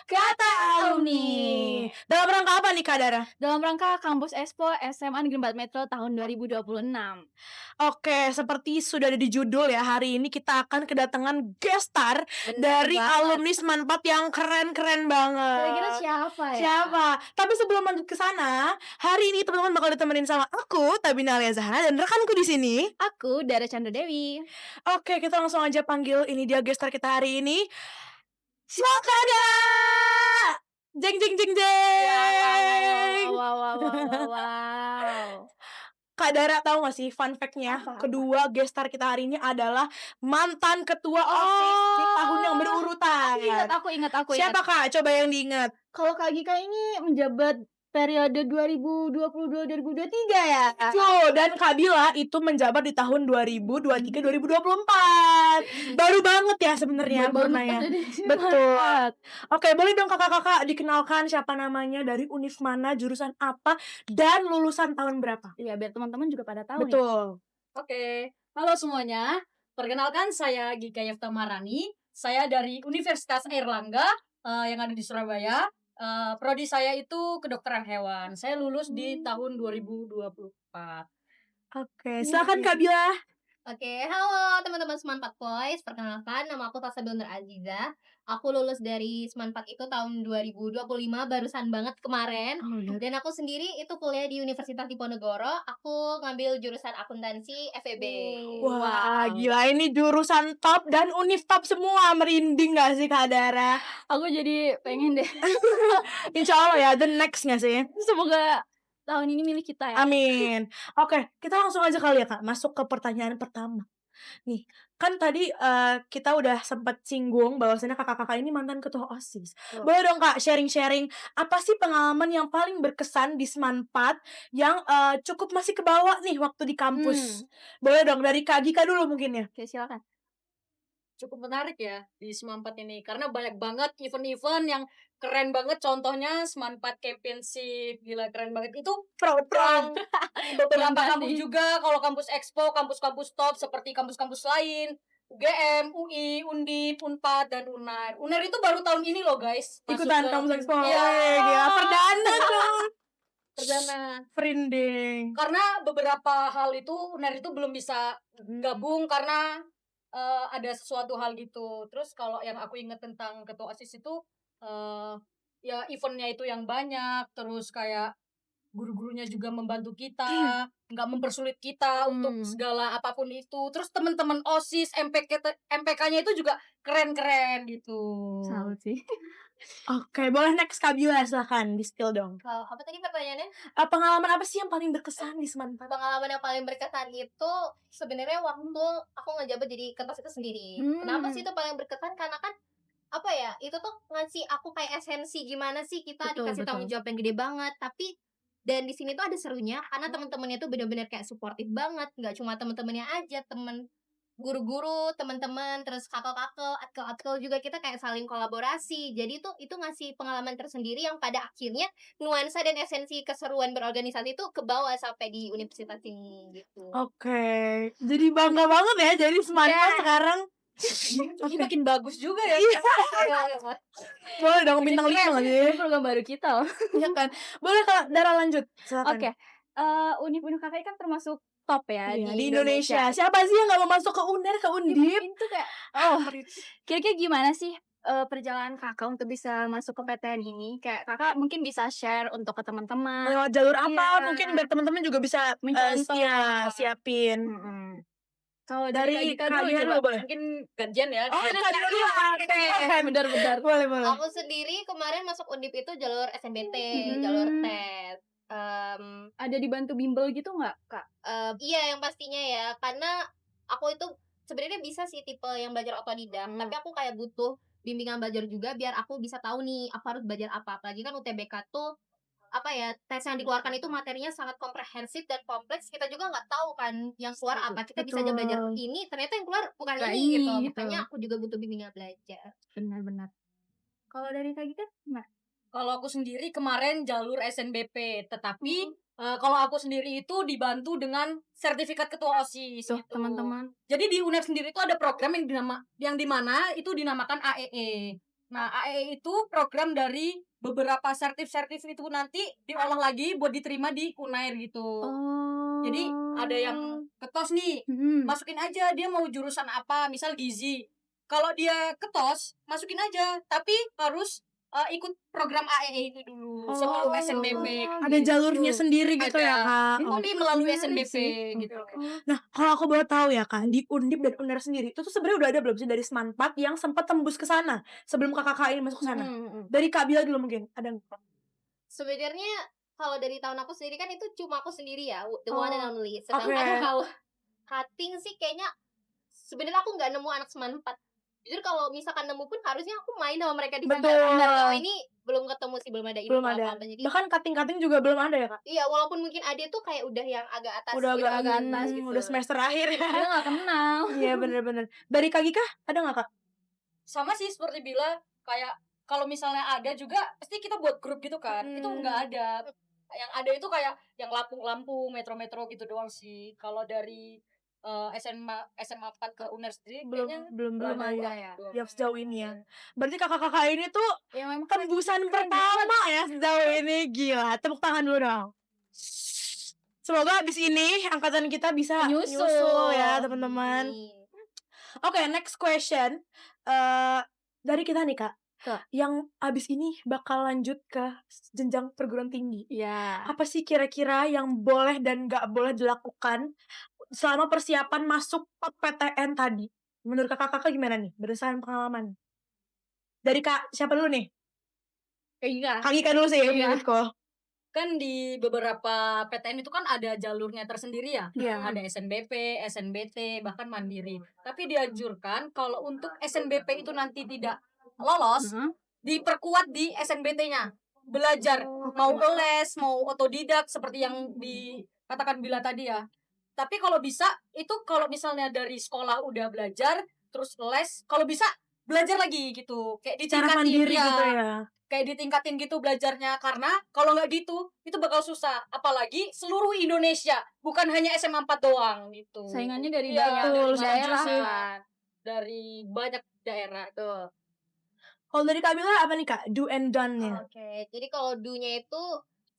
Kata Alumni. Dalam rangka apa nih Kak Dara? Dalam rangka Kampus Expo SMA Negeri 4 Metro tahun 2026. Oke, seperti sudah ada di judul ya, hari ini kita akan kedatangan guest star Bener dari banget. alumni Semanpat yang keren-keren banget. Kira-kira siapa ya? Siapa? Tapi sebelum lanjut ke sana, hari ini teman-teman bakal ditemenin sama aku, Tabina Alia Zahra, dan rekanku di sini. Aku Dara Chandra Dewi. Oke, kita langsung aja panggil ini dia guest star kita hari ini. Syokada! Jeng jeng jeng jeng. Wow. Kak Dara tahu gak sih fun fact-nya? Apa? Kedua guest star kita hari ini adalah mantan ketua OSIS di tahun yang berurutan. Aku ingat. Siapa Kak? Coba yang diingat. Kalau Kak Gika ini menjabat periode 2022-2023 ya? Tuh, dan Kak Bila itu menjabat di tahun 2023-2024. Baru banget ya sebenarnya purnanya. Betul. Oke, boleh dong kakak-kakak dikenalkan siapa namanya, dari univ mana, jurusan apa, dan lulusan tahun berapa? Iya, biar teman-teman juga pada tahu nih. Betul. Oke, halo semuanya. Perkenalkan saya Gika Yefta Marani. Saya dari Universitas Airlangga yang ada di Surabaya. Prodi saya itu kedokteran hewan. Saya lulus di tahun 2024. Oke, silakan Kak Bila. Oke, halo teman-teman Semanpat Boys. Perkenalkan, nama aku Tasabel Nur Aziza. Aku lulus dari Semanpat itu tahun 2025, barusan banget kemarin. Dan aku sendiri itu kuliah di Universitas Diponegoro. Aku ngambil jurusan akuntansi FEB. Wah, gila ini jurusan top dan univ top semua. Merinding gak sih Kak Dara? Aku jadi pengen deh. Insya Allah ya, the next gak sih? Semoga tahun ini milik kita ya. Amin. Oke, kita langsung aja kali ya Kak, masuk ke pertanyaan pertama. Nih, kan tadi kita udah sempat singgung bahwasannya kakak-kakak ini mantan ketua OSIS. Boleh dong Kak sharing-sharing, apa sih pengalaman yang paling berkesan di Semanpat yang cukup masih kebawa nih waktu di kampus? Boleh dong dari Kak Gika dulu mungkin ya. Oke, silakan. Cukup menarik ya di Semanpat ini karena banyak banget event-event yang keren banget. Contohnya Semanpat Championship, gila keren banget itu. Pro-pro. Beberapa kampus juga, kalau kampus Expo, kampus-kampus top seperti kampus-kampus lain, UGM, UI, Undip, Unpad, dan UNAR. UNAR itu baru tahun ini loh guys. Ikutan kampus Expo. Iya. Gila, perdana dong. Perdana. Frinding. Karena beberapa hal itu UNAR itu belum bisa gabung karena ada sesuatu hal gitu. Terus kalau yang aku inget tentang ketua OSIS itu ya eventnya itu yang banyak, terus kayak guru-gurunya juga membantu kita, nggak mempersulit kita untuk segala apapun itu. Terus teman-teman OSIS, MPK-nya itu juga keren-keren gitu. Salut sih. Oke, boleh next Kak Bila, silahkan di-spill dong. Kalau apa tadi pertanyaannya? Pengalaman apa sih yang paling berkesan di Semanpat? Pengalaman yang paling berkesan itu sebenarnya waktu aku ngejabat jadi ketua itu sendiri. Kenapa sih itu paling berkesan? Karena kan apa ya, itu tuh ngasih aku kayak esensi gimana sih kita dikasih tanggung jawab yang gede banget. Tapi dan di sini tuh ada serunya karena teman-temannya tuh benar-benar kayak suportif banget. Nggak cuma teman-temannya aja, teman guru-guru, teman-teman, terus kakak-kakak, atkel-atkel juga kita kayak saling kolaborasi. Jadi itu ngasih pengalaman tersendiri yang pada akhirnya nuansa dan esensi keseruan berorganisasi itu kebawa sampai di universitas ini gitu. Oke, jadi bangga banget ya jadi Semanpat sekarang. Ini makin bagus juga ya. Boleh dong bintang 5 nggak sih? Ini program baru kita loh. Iya kan. Boleh Kak Dara lanjut. Silakan. Oke. Univ-univ kakak kan termasuk top ya Iya, di Indonesia. Siapa sih yang nggak mau masuk ke UNER, ke Undip? Itu kayak kira-kira gimana sih perjalanan kakak untuk bisa masuk ke PTN ini? Kayak kakak mungkin bisa share untuk ke teman-teman. Lewat jalur apa? Iya. Mungkin biar teman-teman juga bisa Mencontoh. siapin. Kalau Dari dari Kak Kak dulu Dia coba. dulu boleh. Mungkin gantian ya. Oh, Kak Dia dulu. Oke, Benar-benar. boleh. Aku sendiri kemarin masuk Undip itu jalur SNBT, jalur TET. Ada dibantu bimbel gitu nggak kak? Iya yang pastinya ya, karena aku itu sebenarnya bisa sih tipe yang belajar otodidak, tapi aku kayak butuh bimbingan belajar juga biar aku bisa tahu nih aku harus belajar apa. Apalagi kan UTBK tuh apa ya, tes yang dikeluarkan itu materinya sangat komprehensif dan kompleks. Kita juga nggak tahu kan yang keluar apa. Kita bisa aja belajar ini, ternyata yang keluar bukan Nggak ini gitu. ini, gitu. Makanya aku juga butuh bimbingan belajar. Benar-benar. Kalau dari Kak Gita gimana? Kalau aku sendiri kemarin jalur SNBP, tetapi kalau aku sendiri itu dibantu dengan sertifikat ketua OSIS. Tuh, gitu. teman-teman. Jadi di UNER sendiri itu ada program yang dimana itu dinamakan AEE. Nah, AEE itu program dari beberapa sertif itu nanti diolah lagi buat diterima di Unair gitu. Jadi ada yang ketos nih, masukin aja dia mau jurusan apa, misal gizi. Kalau dia ketos, masukin aja, tapi harus ikut program AEE itu dulu sebelum SNBP. Ada jalurnya sendiri gitu ya, Kak. Tapi melalui menarik SNBP sih. gitu. Nah, kalau aku boleh tahu ya, Kak, di Undip dan Unair sendiri itu tuh sebenarnya udah ada belum sih dari Semanpat yang sempat tembus ke sana sebelum kakak-kakak ini masuk ke sana? Dari Kak Bila dulu mungkin, ada nggak? Sebenarnya kalau dari tahun aku sendiri kan itu cuma aku sendiri ya, the one and only. Sedangkan Oke. kalau cutting sih kayaknya sebenarnya aku nggak nemu anak Seman 4. Jujur kalau misalkan nemu pun harusnya aku main sama mereka di sana. Betul. Kalau ini belum ketemu sih, belum ada info Belum ada. apa-apa. Jadi Bahkan cutting-cutting juga belum ada ya, Kak? iya, walaupun mungkin ada tuh kayak udah yang agak atas, Udah agak atas gitu. gitu. Udah semester akhir ya. Dia nggak kenal. Iya, bener-bener. Dari Kak Gika, ada nggak, Kak? Sama sih seperti Bila, kayak kalau misalnya ada juga pasti kita buat grup gitu kan. Itu nggak ada. Yang ada itu kayak yang Lampung-Lampung, metro-metro gitu doang sih. Kalau dari SMA 4 ke UNER sendiri kayaknya Belum Belum ada ada ya. ya. Yang sejauh ini ya. Berarti kakak-kakak ini tuh Ya memang tembusan pertama ya sejauh ini. Gila, tepuk tangan dulu dong. Semoga abis ini angkatan kita bisa nyusul ya teman-teman. Oke, next question. Dari kita nih, Kak. Yang abis ini bakal lanjut ke jenjang perguruan tinggi. ya. Apa sih kira-kira yang boleh dan gak boleh dilakukan selama persiapan masuk PTN tadi? Menurut kakak-kakak gimana nih? Berdasarkan pengalaman. Dari Kak, siapa dulu nih? Kayak Kak Gika dulu sih menurutku. kan di beberapa PTN itu kan ada jalurnya tersendiri ya. Iya. Ada SNBP, SNBT, bahkan mandiri. Tapi dianjurkan kalau untuk SNBP itu nanti tidak lolos, diperkuat di SNBT-nya. Belajar, mau les, mau otodidak seperti yang dikatakan Bila tadi ya. Tapi kalau bisa, itu kalau misalnya dari sekolah udah belajar, terus les, kalau bisa belajar lagi gitu. Kayak Cara ditingkatin mandiri ya. gitu ya. Kayak ditingkatin gitu belajarnya, karena kalau nggak gitu itu bakal susah, apalagi seluruh Indonesia, bukan hanya SMA 4 doang gitu. Saingannya dari Iya, banyak betul, dari setuju daerah sih. kan. dari banyak daerah tuh. Kalau dari Kak Bila apa nih, Kak? Do and done-nya. Oke, jadi kalau do-nya itu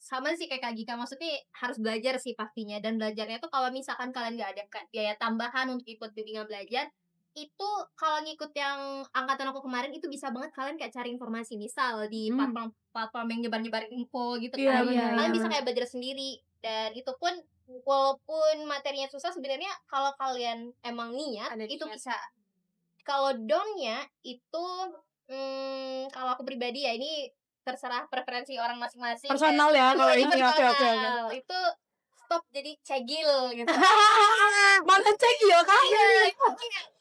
sama sih kayak Kak Gika, maksudnya harus belajar sih pastinya. Dan belajarnya tuh kalau misalkan kalian nggak ada biaya tambahan untuk ikut bimbingan belajar, itu kalau ngikut yang angkatan aku kemarin itu bisa banget kalian kayak cari informasi, misal di platform yang nyebar-nyebar info gitu Iya, kan. benar. Kalian bisa kayak belajar sendiri, dan itu pun walaupun materinya susah sebenarnya kalau kalian emang niat Ada itu niat. bisa. Kalau down-nya itu kalau aku pribadi ya, ini terserah preferensi orang masing-masing. Personal ya kalau ini. Oke. Personal. Itu stop jadi cegil gitu. Mana cegil, Kak?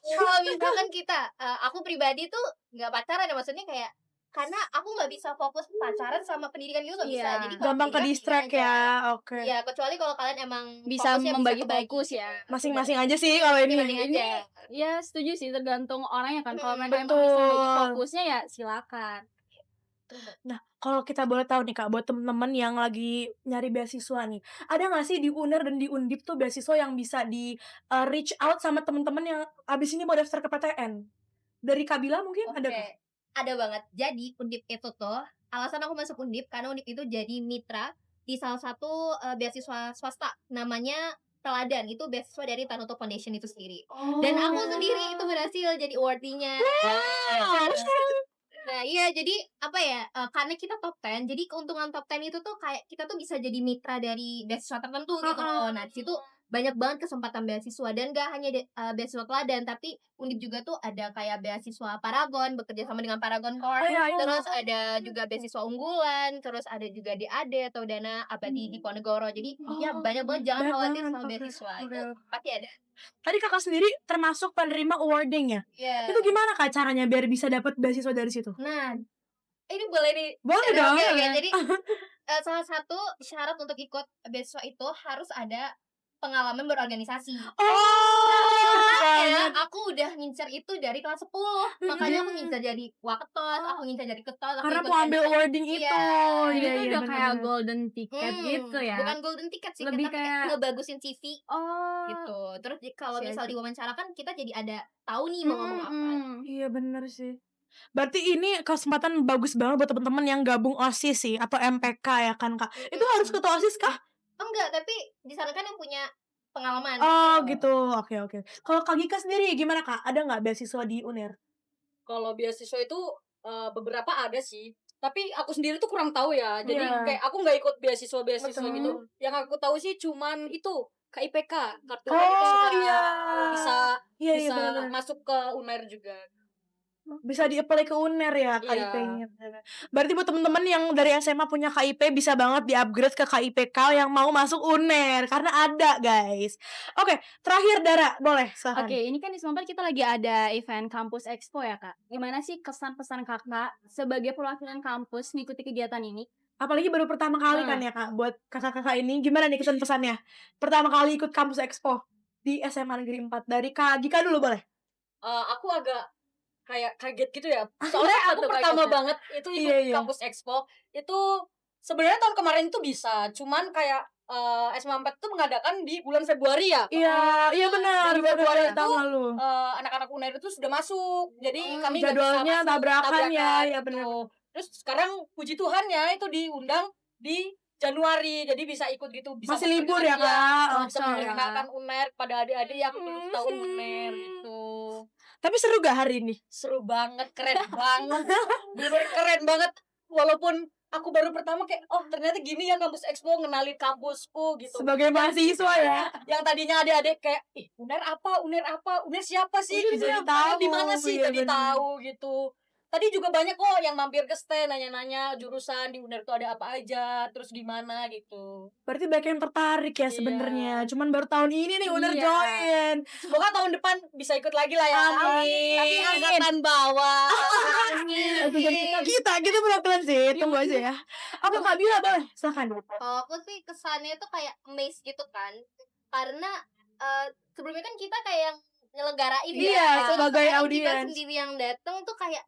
Kalau misalkan kita, aku pribadi tuh nggak pacaran ya, maksudnya kayak karena aku nggak bisa fokus pacaran sama pendidikan gitu, nggak bisa. Iya. Jadi kalau Gampang ke pendidikan distract aja. ya. Oke. Iya, kecuali kalau kalian emang Bisa fokusnya membagi kebagi. fokus ya. Masing-masing aja sih kalau ini. Masing-masing aja. Ya setuju sih, tergantung orangnya kan. Kalau mereka emang Betul. bisa bagi fokusnya ya silakan. Nah, kalau kita boleh tahu nih, Kak, buat temen-temen yang lagi nyari beasiswa nih, ada nggak sih di UNER dan di Undip tuh beasiswa yang bisa di reach out sama temen-temen yang abis ini mau daftar ke PTN? Dari Kak Bila mungkin ada nggak? Oke, ada banget. Jadi Undip itu tuh, alasan aku masuk Undip karena Undip itu jadi mitra di salah satu beasiswa swasta namanya Teladan. Itu beasiswa dari Tanoto Foundation itu sendiri. Dan aku sendiri itu berhasil jadi awardee-nya. Nah iya, jadi apa ya, karena kita top 10, jadi keuntungan top 10 itu tuh kayak kita tuh bisa jadi mitra dari beasiswa tertentu gitu loh. Nah disitu banyak banget kesempatan beasiswa, dan gak hanya beasiswa Teladan, tapi Undip juga tuh ada kayak beasiswa Paragon, bekerja sama dengan Paragon Corps. Terus ada juga beasiswa unggulan, terus ada juga DAD atau dana abadi di Ponegoro. Jadi ya banyak banget, jangan banyak khawatir banget. sama Oke, beasiswa, oke. itu pasti ada. Tadi Kakak sendiri termasuk penerima awarding ya? Iya. Itu gimana, Kak, caranya biar bisa dapat beasiswa dari situ? Nah, ini boleh nih. Boleh Oke, dong. oke. Jadi salah satu syarat untuk ikut beasiswa itu harus ada pengalaman berorganisasi. Makanya aku udah ngincer itu dari kelas 10. Makanya aku ngincer jadi waketot, aku ngincer jadi ketot, aku Karena ikut mau ambil MPK. awarding itu. Iya. Itu Iya, udah kayak bener-bener. golden ticket gitu ya. Bukan golden ticket sih, Lebih tapi kayak- ngebagusin CV Oh. gitu. Terus kalau Iya misal sih. diwawancara kan kita jadi ada tahu nih mau ngomong apa. Iya bener sih. Berarti ini kesempatan bagus banget buat teman-teman yang gabung OSIS sih atau MPK ya kan, Kak. Itu harus ketua OSIS kah? Enggak, tapi di sana kan yang punya pengalaman Oh gitu. gitu, oke. Kalau Kak Gika sendiri gimana, Kak? Ada nggak beasiswa di UNER? Kalau beasiswa itu beberapa ada sih, tapi aku sendiri tuh kurang tahu ya. Jadi Iya. kayak aku nggak ikut beasiswa Betul. gitu. Yang aku tahu sih cuman itu KIPK, kartu Oh prakerja. iya. Bisa Iya bisa benar. masuk ke UNER juga. Bisa di-apply ke UNER ya Iya. KIP-nya. Berarti buat temen-temen yang dari SMA punya KIP bisa banget di-upgrade ke KIPK yang mau masuk UNER karena ada, guys. Oke, terakhir Dara, boleh silakan. Oke, ini kan di Semangat kita lagi ada event Kampus Expo ya, Kak. Gimana sih kesan-pesan Kakak sebagai perwakilan kampus mengikuti kegiatan ini? Apalagi baru pertama kali kan ya, Kak, buat kakak-kakak ini. Gimana nih kesan pesannya? Pertama kali ikut Kampus Expo di SMA Negeri 4. Dari Kak Gika dulu boleh? Aku agak kayak kaget gitu ya. Soalnya aku pertama banget itu ikut Iya. Kampus Expo. Itu sebenarnya tahun kemarin itu bisa, cuman kayak SMA 4 tuh mengadakan di bulan Februari ya. Iya benar. Di Februari itu tahun lalu. anak-anak UNER itu sudah masuk. Jadi kami nggak Jadwalnya bisa masuk, tabrakan ya, iya gitu. benar. Terus sekarang puji Tuhan ya itu diundang di Januari. Jadi bisa ikut gitu, bisa Masih libur ya, Kak? bisa Oh, mengenalkan UNER pada adik-adik yang belum tahu UNER gitu. Tapi seru gak hari ini? Seru banget, keren banget. Bener-bener keren banget. Walaupun aku baru pertama kayak, oh ternyata gini ya Kampus Expo, ngenalin kampusku gitu. Sebagai mahasiswa ya. Yang tadinya adik-adik kayak, ih UNER apa, UNER siapa sih? Jadi Jadi tahu, di mana sih? iya Jadi bener. tahu gitu. Tadi juga banyak kok yang mampir ke stand nanya-nanya jurusan di UNER tuh ada apa aja, terus di mana gitu. Berarti banyak yang tertarik ya Iya. sebenarnya. Cuman baru tahun ini nih UNER Iya. join. Semoga tahun depan bisa ikut lagi lah ya. Amin. Tapi angkatan bawah. Kita pelan-pelan sih, tunggu aja ya. Oke Kak Bila boleh, silakan. Kalau aku sih kesannya tuh kayak amazed gitu kan. Karena sebelumnya kan kita kayak yang nyelenggarain Iya, Terus sebagai sekarang kita audiens. sendiri yang datang tuh kayak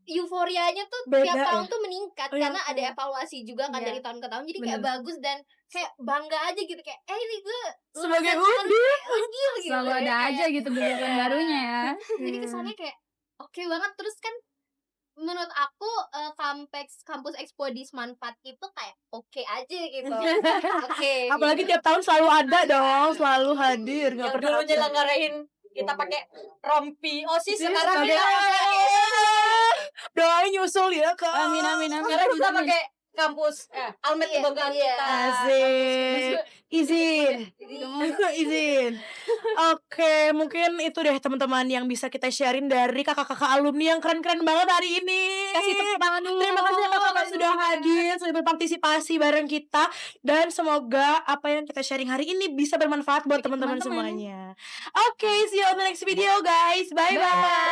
euforianya tuh Beda tiap tahun ya? tuh meningkat Oh, iya, karena ada betul. evaluasi juga kan Iya. dari tahun ke tahun jadi kayak Bener. bagus dan kayak bangga aja gitu kayak ini gue Sebagai Udil gitu Selalu ada Kayak- aja gitu kegiatan barunya ya. jadi kesannya kayak oke banget terus kan menurut aku kampus Expo di Semanpat itu kayak oke aja gitu oke Apalagi tiap tahun selalu ada dong, selalu hadir, nggak Yang pernah dulu absen. nyelenggarain kita pakai rompi OSIS, Jadi sekarang sebagai- kita Doain nyusul ya Kak. Amin. sekarang kita pakai kampus Almet Iya, kebanggaan iya. kita. Asik. Izin. Oke, mungkin itu deh teman-teman yang bisa kita sharein dari kakak-kakak alumni yang keren-keren banget hari ini. Kasih tepuk tangan dulu. Terima kasih ya kakak sudah hadir, sudah berpartisipasi bareng kita, dan semoga apa yang kita sharing hari ini bisa bermanfaat buat teman-teman teman-teman. semuanya. Oke, see you on the next video guys. Bye bye.